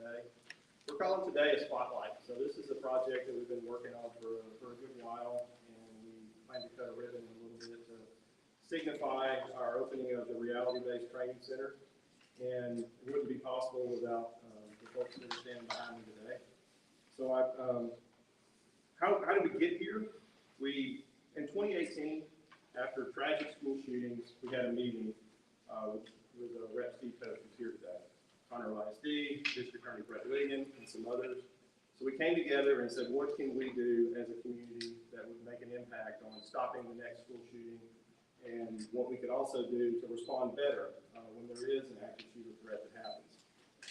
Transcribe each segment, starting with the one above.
today. We're calling today a spotlight. So this is a project that we've been working on for a good while, and we plan to cut a ribbon a little bit to signify our opening of the Reality-Based Training Center. And it wouldn't be possible without the folks that are standing behind me today. So how did we get here? In 2018, after tragic school shootings, we had a meeting with Rep. Steve Toth, who's here today, Conroe ISD, District Attorney Brett Wiggin, and some others. So we came together and said, what can we do as a community that would make an impact on stopping the next school shooting, and what we could also do to respond better when there is an active shooter threat that happens.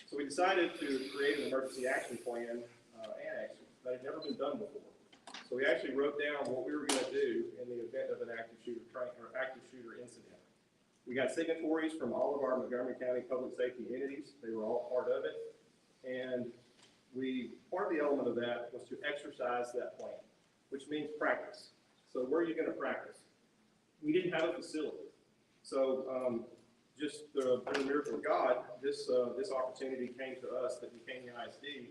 So we decided to create an emergency action plan annex that had never been done before. So we actually wrote down what we were going to do in the event of an active shooter incident. We got signatories from all of our Montgomery County public safety entities. They were all part of it. And part of the element of that was to exercise that plan, which means practice. So where are you going to practice? We didn't have a facility. So just through the miracle of God, this opportunity came to us that Buchanan ISD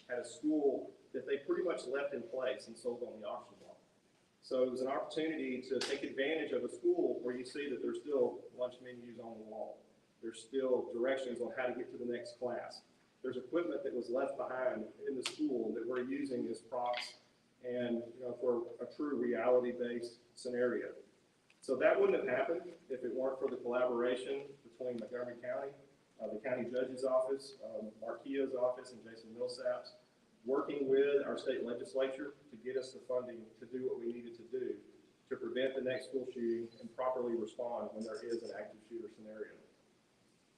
had a school that they pretty much left in place and sold on the auction block. So it was an opportunity to take advantage of a school where you see that there's still lunch menus on the wall. There's still directions on how to get to the next class. There's equipment that was left behind in the school that we're using as props and for a true reality-based scenario. So that wouldn't have happened if it weren't for the collaboration between Montgomery County, the county judge's office, Mark Keough's office, and Jason Millsap's, working with our state legislature to get us the funding to do what we needed to do to prevent the next school shooting and properly respond when there is an active shooter scenario.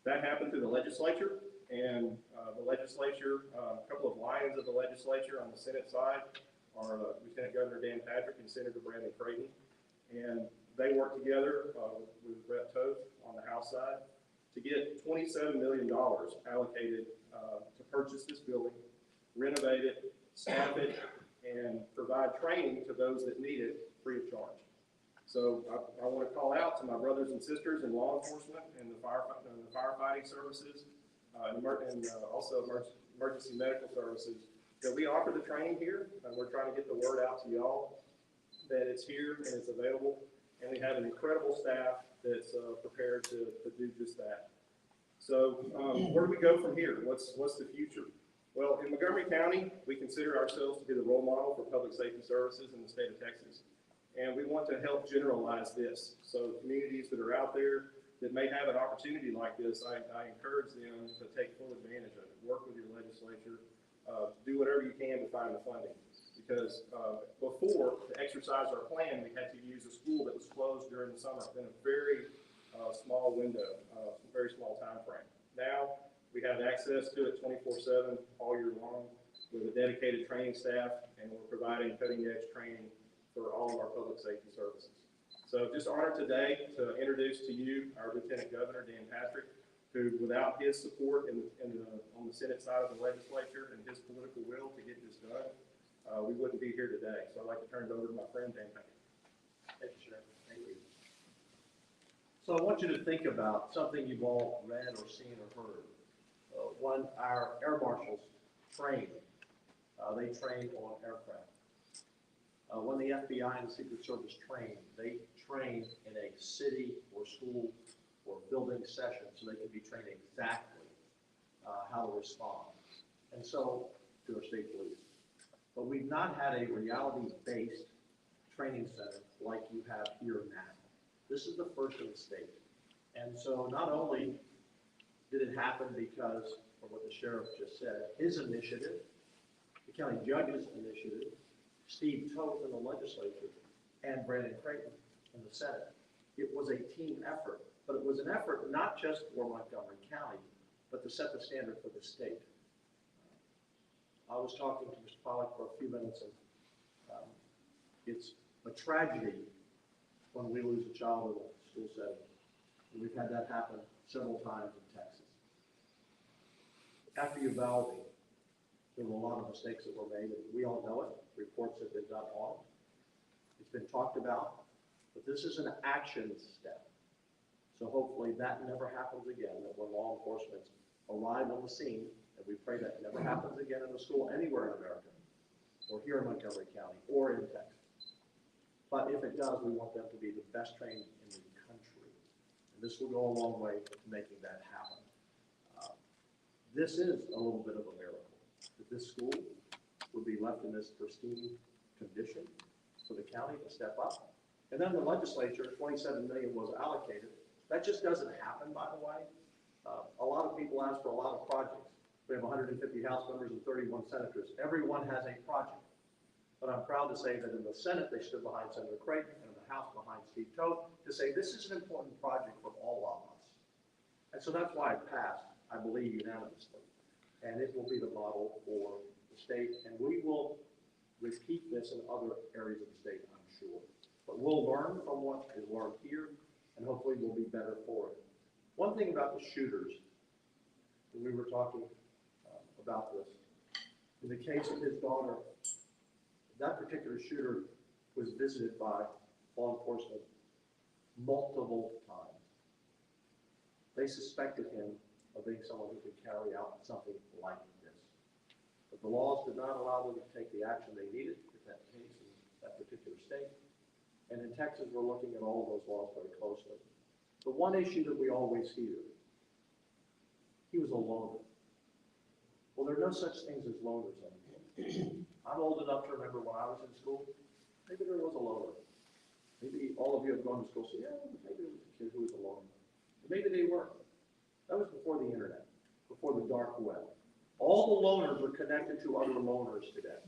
That happened through the legislature, and the legislature, a couple of lions of the legislature on the Senate side are Lieutenant Governor Dan Patrick and Senator Brandon Creighton, and they worked together with Rep. Toth on the House side to get $27 million allocated to purchase this building, renovate it, staff it, and provide training to those that need it free of charge. So I want to call out to my brothers and sisters in law enforcement and the firefighting services and also emergency medical services that we offer the training here, and we're trying to get the word out to y'all that it's here and it's available, and we have an incredible staff that's prepared to do just that. So where do we go from here? What's the future? Well, in Montgomery County, we consider ourselves to be the role model for public safety services in the state of Texas. And we want to help generalize this. So communities that are out there that may have an opportunity like this, I encourage them to take full advantage of it. Work with your legislature. Do whatever you can to find the funding. Because before, to exercise our plan, we had to use a school that was closed during the summer in a very small window, very small time frame. Now, we have access to it 24/7 all year long with a dedicated training staff, and we're providing cutting-edge training for all of our public safety services. So just honored today to introduce to you our Lieutenant Governor, Dan Patrick, who without his support on the Senate side of the legislature and his political will to get this done, we wouldn't be here today. So I'd like to turn it over to my friend, Dan Patrick. Thank you, Sheriff. Thank you. So I want you to think about something you've all read or seen or heard. When our air marshals train, they train on aircraft. When the FBI and the Secret Service train, they train in a city or school or building session so they can be trained exactly how to respond. And so to our state police. But we've not had a reality-based training center like you have here now. This is the first in the state. And so not only did it happen because of what the sheriff just said, his initiative, the county judge's initiative, Steve Toth in the legislature, and Brandon Creighton in the Senate. It was a team effort, but it was an effort not just for Montgomery County, but to set the standard for the state. I was talking to Mr. Pollack for a few minutes, and it's a tragedy when we lose a child in a school setting. And we've had that happen several times in Texas. After Uvalde, there were a lot of mistakes that were made, and we all know it. Reports have been done on it. It's been talked about, but this is an action step. So hopefully that never happens again, that when law enforcement arrive on the scene, and And we pray that never happens again in a school anywhere in America, or here in Montgomery County, or in Texas. But if it does, we want them to be the best trained in the country. And this will go a long way to making that happen. This is a little bit of a miracle, that this school would be left in this pristine condition for the county to step up. And then the legislature, 27 million was allocated. That just doesn't happen, by the way. A lot of people ask for a lot of projects. We have 150 House members and 31 senators. Everyone has a project. But I'm proud to say that in the Senate, they stood behind Senator Creighton, and in the House behind Steve Toth, to say this is an important project for all of us. And so that's why it passed, I believe, unanimously. And it will be the model for the state, and we will repeat this in other areas of the state, I'm sure. But we'll learn from what is learned here, and hopefully we'll be better for it. One thing about the shooters, and we were talking about this, in the case of his daughter, that particular shooter was visited by law enforcement multiple times. They suspected him of being someone who could carry out something like this. But the laws did not allow them to take the action they needed in that case in that particular state. And in Texas, we're looking at all of those laws very closely. The one issue that we always hear, he was a loner. Well, there are no such things as loners anymore. I'm old enough to remember when I was in school, maybe there was a loner. Maybe all of you have gone to school and said, yeah, maybe there was a kid who was a loner. Maybe they weren't. That was before the internet, before the dark web. All the loners are connected to other loners today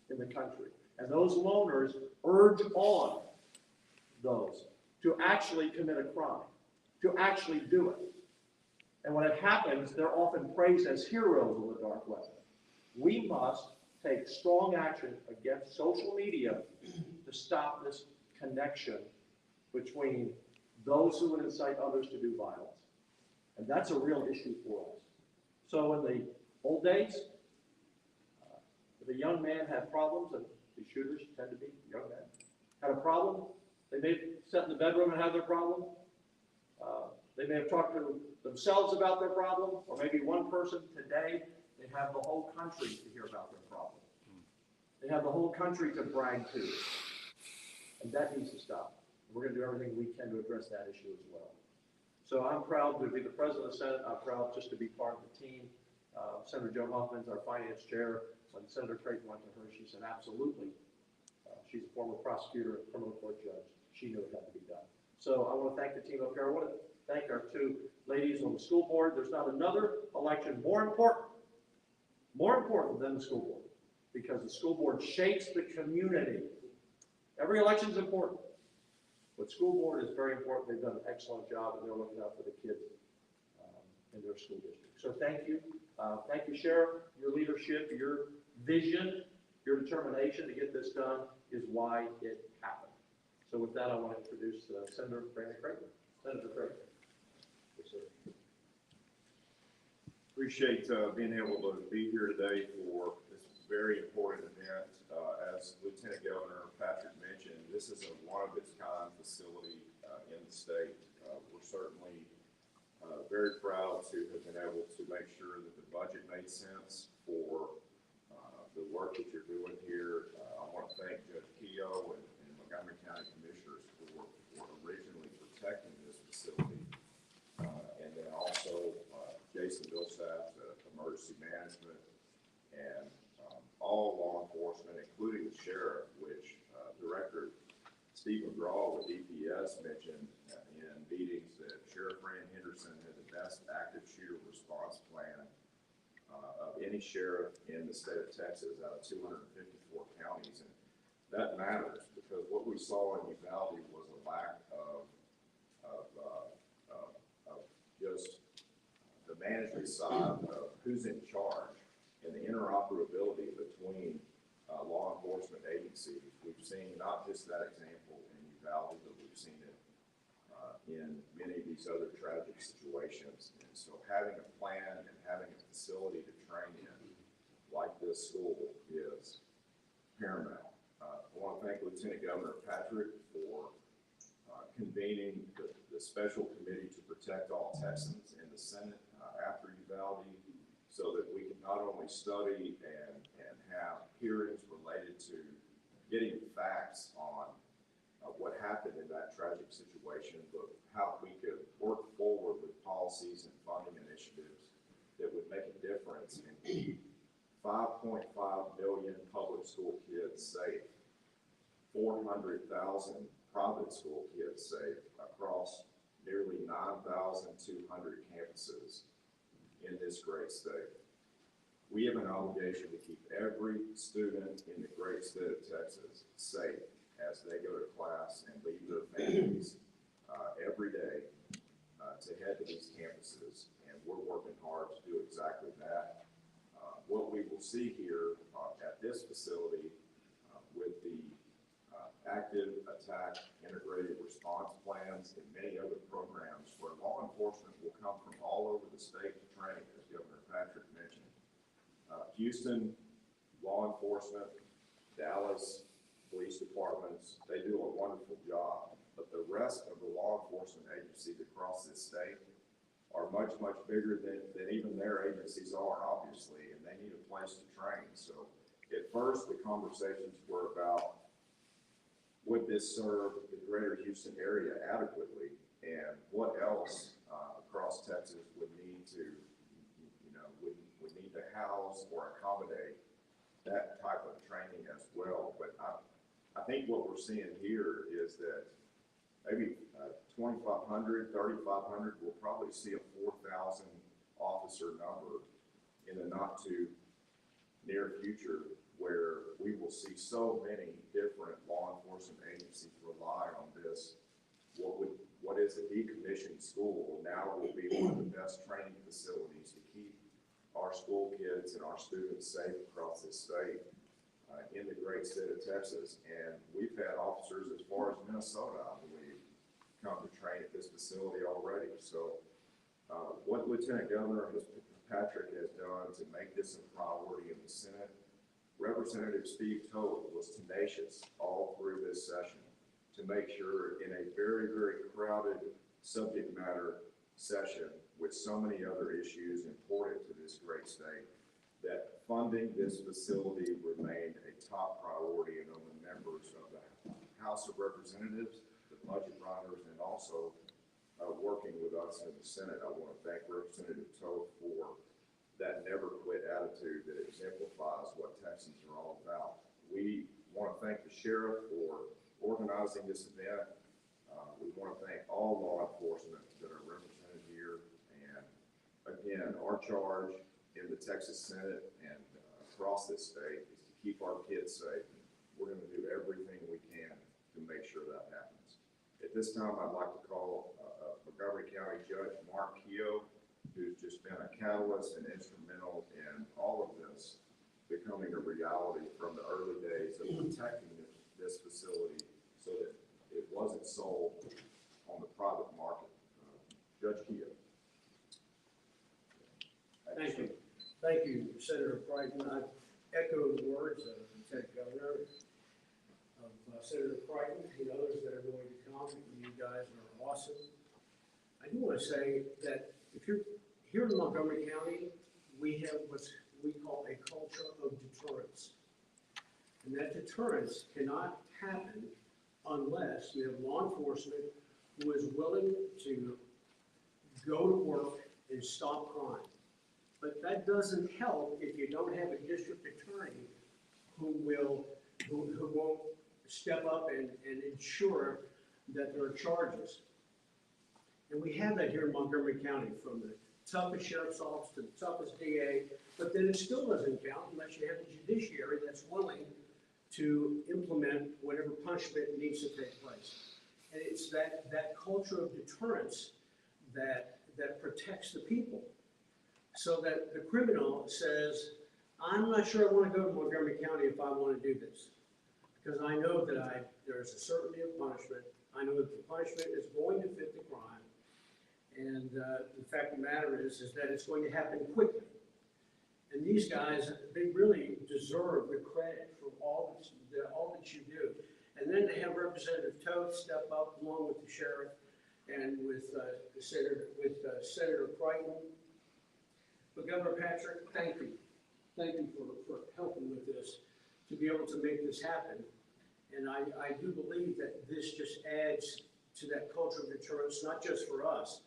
in the country. And those loners urge on those to actually commit a crime, to actually do it. And when it happens, they're often praised as heroes of the dark web. We must take strong action against social media to stop this connection between those who would incite others to do violence. And that's a real issue for us. So in the old days, if a young man had problems, and the shooters tend to be young men, had a problem, they may sit in the bedroom and have their problem. They may have talked to themselves about their problem, or maybe one person. Today, they have the whole country to hear about their problem. They have the whole country to brag to. And that needs to stop. We're going to do everything we can to address that issue as well. So I'm proud to be the president of the Senate. I'm proud just to be part of the team. Senator Jo Huffman's our finance chair. When Senator Creighton went to her, she said, absolutely. She's a former prosecutor and criminal court judge. She knew it had to be done. So I want to thank the team up here. I want to thank our two ladies on the school board. There's not another election more important than the school board, because the school board shapes the community. Every election is important, but school board is very important. They've done an excellent job, and they're looking out for the kids in their school district. So thank you. Thank you, Sheriff. Your leadership, your vision, your determination to get this done is why it happened. So with that, I want to introduce Senator Brandon Creighton. Senator Creighton. Yes, sir. Appreciate being able to be here today for this very important event. As Lieutenant Governor Patrick mentioned, this is a one-of-its-kind facility in the state. We're certainly very proud to have been able to make sure that the budget made sense for the work that you're doing here. I want to thank Judge Keogh and Montgomery County Commissioners for originally protecting this facility. And then also Jason Vilsack, Emergency Management, and all law enforcement, including the sheriff, which Director Steve McGraw with DPS mentioned in meetings that Sheriff Rand Henderson had the best active shooter response plan of any sheriff in the state of Texas out of 254 counties. And that matters, because what we saw in Uvalde was a lack of just the management side of who's in charge and the interoperability between law enforcement agencies. We've seen not just that example in Uvalde, but we've seen it in many of these other tragic situations. And so having a plan and having a facility to train in like this school is paramount. I want to thank Lieutenant Governor Patrick for convening the special committee to protect all Texans in the Senate after Uvalde, so that we not only study and have hearings related to getting facts on what happened in that tragic situation, but how we could work forward with policies and funding initiatives that would make a difference and keep 5.5 million public school kids safe, 400,000 private school kids safe across nearly 9,200 campuses in this great state. We have an obligation to keep every student in the great state of Texas safe as they go to class and leave their families every day to head to these campuses. And we're working hard to do exactly that. What we will see here at this facility with the active attack integrated response plans and many other programs where law enforcement will come from all over the state to train, as Governor Patrick mentioned. Houston law enforcement, Dallas police departments, they do a wonderful job, but the rest of the law enforcement agencies across this state are much, much bigger than even their agencies are, obviously, and they need a place to train. So at first, the conversations were about, would this serve the greater Houston area adequately, and what else across Texas would need to, would need to house or accommodate that type of training as well. But I think what we're seeing here is that maybe 2,500, 3,500, we'll probably see a 4,000 officer number in the not too near future, where we will see so many different law enforcement agencies rely on this. What is a decommissioned school now will be one of the best training facilities to keep our school kids and our students safe across this state in the great state of Texas. And we've had officers as far as Minnesota, I believe, come to train at this facility already. So what Lieutenant Governor Patrick has done to make this a priority in the Senate, Representative Steve Toth was tenacious all through this session to make sure in a very, very crowded subject matter session with so many other issues important to this great state, that funding this facility remained a top priority. And on the members of the House of Representatives, the budget writers, and also working with us in the Senate, I want to thank Representative Toth for that never quit attitude that exemplifies what Texans are all about. We want to thank the sheriff for organizing this event. We want to thank all law enforcement that are represented here. And again, our charge in the Texas Senate and across this state is to keep our kids safe. We're going to do everything we can to make sure that happens. At this time, I'd like to call Montgomery County Judge Mark Keough, who's just been a catalyst and instrumental in all of this becoming a reality from the early days of protecting this facility so that it wasn't sold on the private market. Judge Keough. Thank you. Thank you, Senator Crichton. I echo the words of Lieutenant Governor, of Senator Crichton, and others that are going to come. You guys are awesome. I do want to say that if you're here in Montgomery County, we have what we call a culture of deterrence. And that deterrence cannot happen unless you have law enforcement who is willing to go to work and stop crime. But that doesn't help if you don't have a district attorney who won't step up and ensure that there are charges. And we have that here in Montgomery County, from the toughest sheriff's office to the toughest DA, but then it still doesn't count unless you have a judiciary that's willing to implement whatever punishment needs to take place. And it's that culture of deterrence that protects the people. So that the criminal says, I'm not sure I want to go to Montgomery County if I want to do this. Because I know that there's a certainty of punishment. I know that the punishment is going to fit the crime. And the fact of the matter is that it's going to happen quickly. And these guys, they really deserve the credit for all that you do. And then to have Representative Toth step up along with the sheriff and with Senator Crichton. But Governor Patrick, thank you. thank you for helping with this, to be able to make this happen. And I do believe that this just adds to that culture of deterrence, not just for us,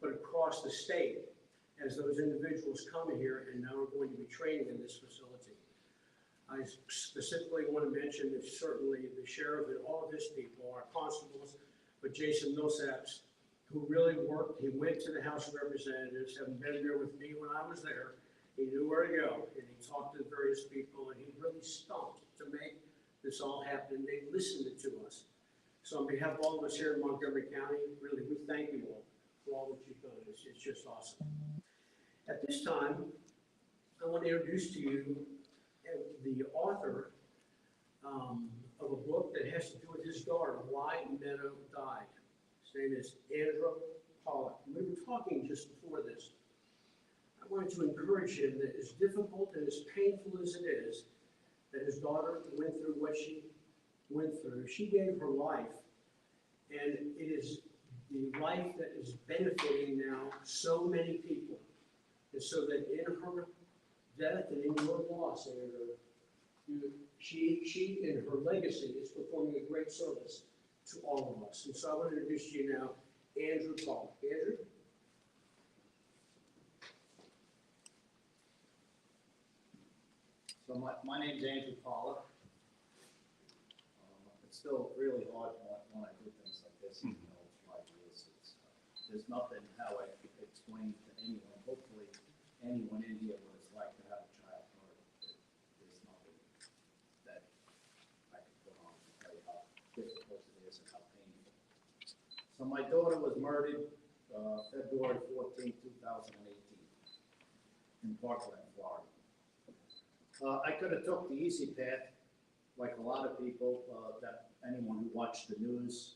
but across the state, as those individuals come here and now are going to be training in this facility. I specifically want to mention that certainly the sheriff and all of his people, our constables, but Jason Millsaps, who really worked. He went to the House of Representatives, having been there with me when I was there. He knew where to go, and he talked to various people, and he really stumped to make this all happen. They listened to us. So on behalf of all of us here in Montgomery County, really, we thank you all for all that you've done. It's just awesome. At this time, I want to introduce to you the author of a book that has to do with his daughter, Why Meadow Died. His name is Andrew Pollack. We were talking just before this. I wanted to encourage him that as difficult and as painful as it is, that his daughter went through what she went through. She gave her life, and it is the life that is benefiting now so many people. And so that in her death and in your loss, Andrew, she in her legacy is performing a great service to all of us. And so I want to introduce to you now Andrew Pollack. Andrew? So my name is Andrew Pollack. It's still really hard when I do things like this, even though it's 5 years. There's nothing how I could explain to anyone, hopefully anyone in here what it's like to have a child murdered. There's nothing that I could put on to tell you how difficult it is and how painful. So my daughter was murdered February 14, 2018 in Parkland, Florida. I could have took the easy path, like a lot of people, that anyone who watched the news,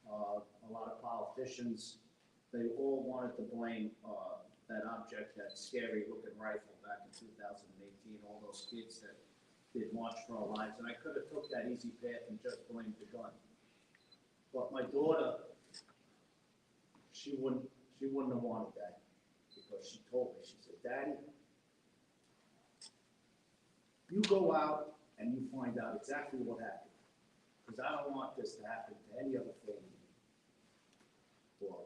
a lot of politicians, they all wanted to blame that object, that scary looking rifle back in 2018, all those kids that did March for Our Lives, and I could have took that easy path and just blamed the gun. But my daughter, she wouldn't have wanted that, because she told me, she said, Daddy, you go out and you find out exactly what happened, because I don't want this to happen to any other family or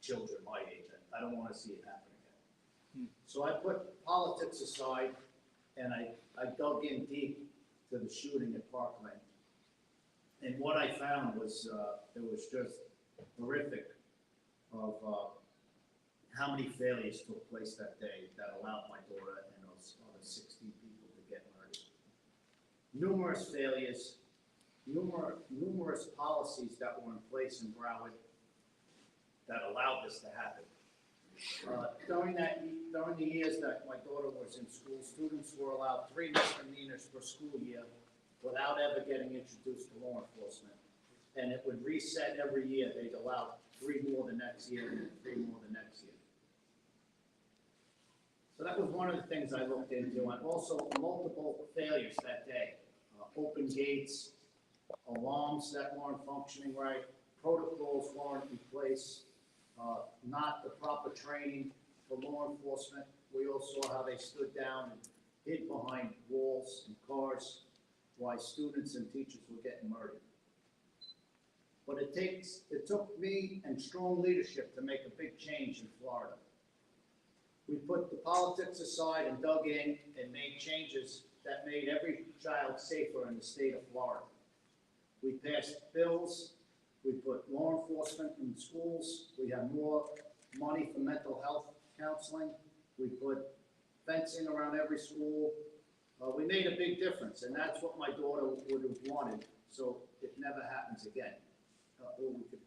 children my age. I don't want to see it happen again. So I put politics aside and I dug in deep to the shooting at Parkland. And what I found was it was just horrific of how many failures took place that day that allowed my daughter and those other 16 people to get murdered. Numerous failures, numerous policies that were in place in Broward that allowed this to happen. During the years that my daughter was in school, students were allowed 3 misdemeanors per school year without ever getting introduced to law enforcement. And it would reset every year. They'd allow 3 more the next year and 3 more the next year. So that was one of the things I looked into, and also multiple failures that day. Open gates, alarms that weren't functioning right, protocols weren't in place, not the proper training for law enforcement. We all saw how they stood down and hid behind walls and cars while students and teachers were getting murdered. But it took me and strong leadership to make a big change in Florida. We put the politics aside and dug in and made changes that made every child safer in the state of Florida. We passed bills, we put law enforcement in schools, we have more money for mental health counseling, we put fencing around every school. We made a big difference, and that's what my daughter would have wanted, so it never happens again. We could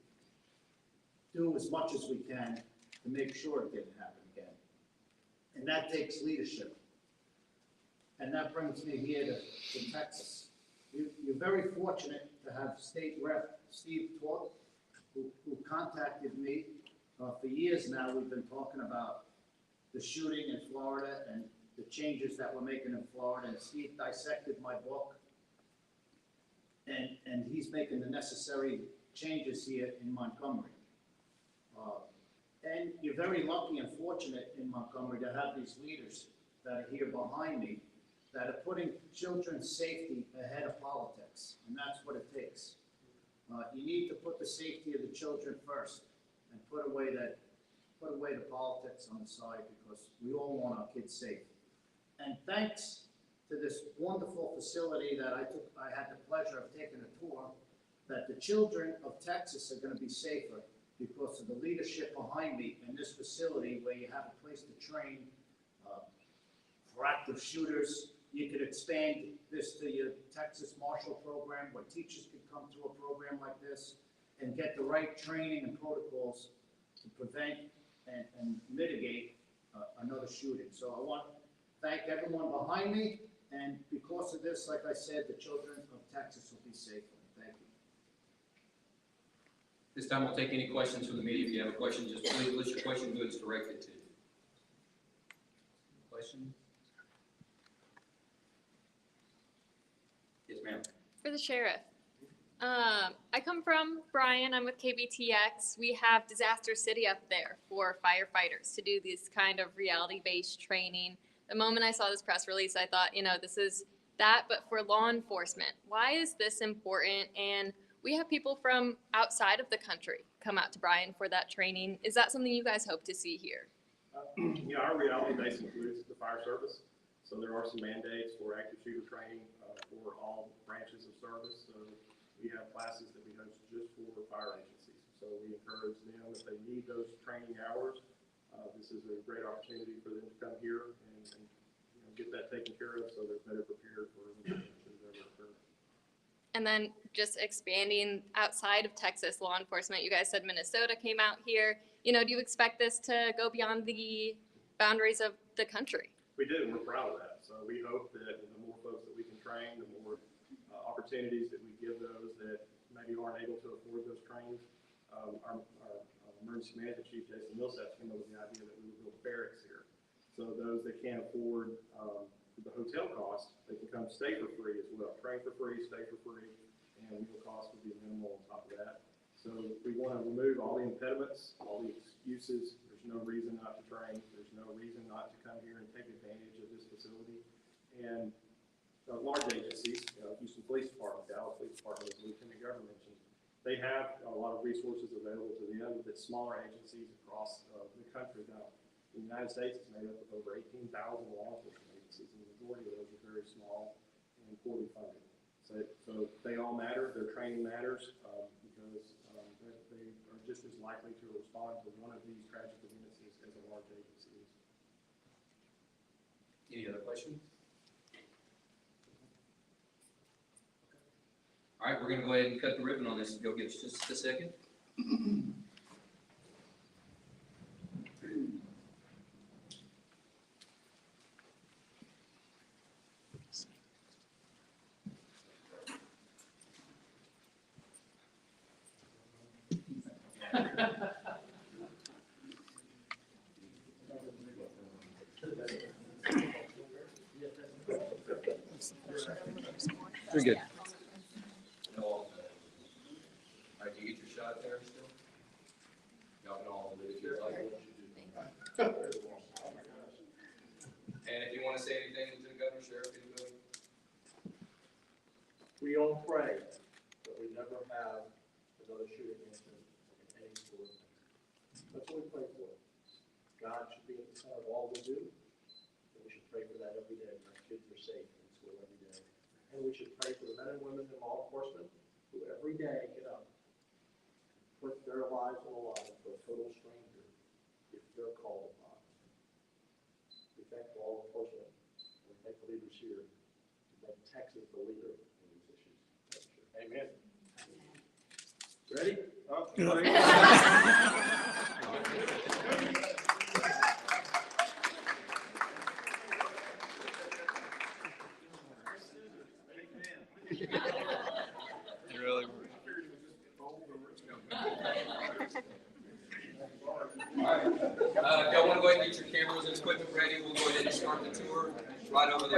do as much as we can to make sure it didn't happen again. And that takes leadership. And that brings me here to Texas. You're very fortunate to have State Rep Steve Tork, who contacted me. For years now, we've been talking about the shooting in Florida and the changes that we're making in Florida. And Steve dissected my book. And he's making the necessary changes here in Montgomery. And you're very lucky and fortunate in Montgomery to have these leaders that are here behind me that are putting children's safety ahead of politics, and that's what it takes. You need to put the safety of the children first and put away the politics on the side, because we all want our kids safe. And thanks to this wonderful facility that I had the pleasure of taking a tour, that the children of Texas are gonna be safer because of the leadership behind me in this facility, where you have a place to train for active shooters. You could expand this to your Texas Marshal program, where teachers could come to a program like this and get the right training and protocols to prevent and mitigate another shooting. So I want to thank everyone behind me, and because of this, like I said, the children of Texas will be safer. Thank you. This time we'll take any questions from the media. If you have a question, just please list your question, who it's directed to. Question? Yes, ma'am. For the sheriff. I come from Bryan. I'm with KBTX. We have Disaster City up there for firefighters to do this kind of reality-based training. The moment I saw this press release, I thought, this is that, but for law enforcement. Why is this important? And we have people from outside of the country come out to Bryan for that training. Is that something you guys hope to see here? Our reality base includes the fire service, so there are some mandates for active shooter training for all branches of service. So we have classes that we host just for fire agencies. So we encourage them, if they need those training hours, this is a great opportunity for them to come here and get that taken care of, so they're better prepared for anything that should ever occur. And then just expanding outside of Texas law enforcement, you guys said Minnesota came out here. Do you expect this to go beyond the boundaries of the country? We do, and we're proud of that. So we hope that the more folks that we can train, the more opportunities that we give those that maybe aren't able to afford those trainings. Our emergency management chief, Jason Millsap, came up with the idea that we would build barracks here. So those that can't afford the hotel cost, they can come stay for free as well. Train for free, stay for free, and meal cost would be minimal on top of that. So we want to remove all the impediments, all the excuses. There's no reason not to train. There's no reason not to come here and take advantage of this facility. And large agencies, Houston Police Department, Dallas Police Department, as Lieutenant Governor mentioned, they have a lot of resources available to them that smaller agencies across the country don't. The United States is made up of over 18,000 law enforcement agencies, and the majority of those are very small and poorly funded. So they all matter. Their training matters because they are just as likely to respond to one of these tragic events as a large agency is. Any other questions? All right, we're going to go ahead and cut the ribbon on this and go give us just a second. Very good. All right, do you get your shot there still? Y'all can all do it if you'd like. And if you want to say anything to the governor, sheriff, anybody? We all pray that we never have another shooting incident in any school. That's what we pray for. God should be at the center of all we do, and we should pray for that every day. Our kids are safe in school every day. And we should pray for the men and women in law enforcement who every day get up, put their lives on the line for a total stranger if they're called upon. We thank law enforcement, and we thank the leaders here to make Texas the leader in these issues. Amen. Ready? All right. Y'all want to go ahead and get your cameras and equipment ready? We'll go ahead and start the tour right over there.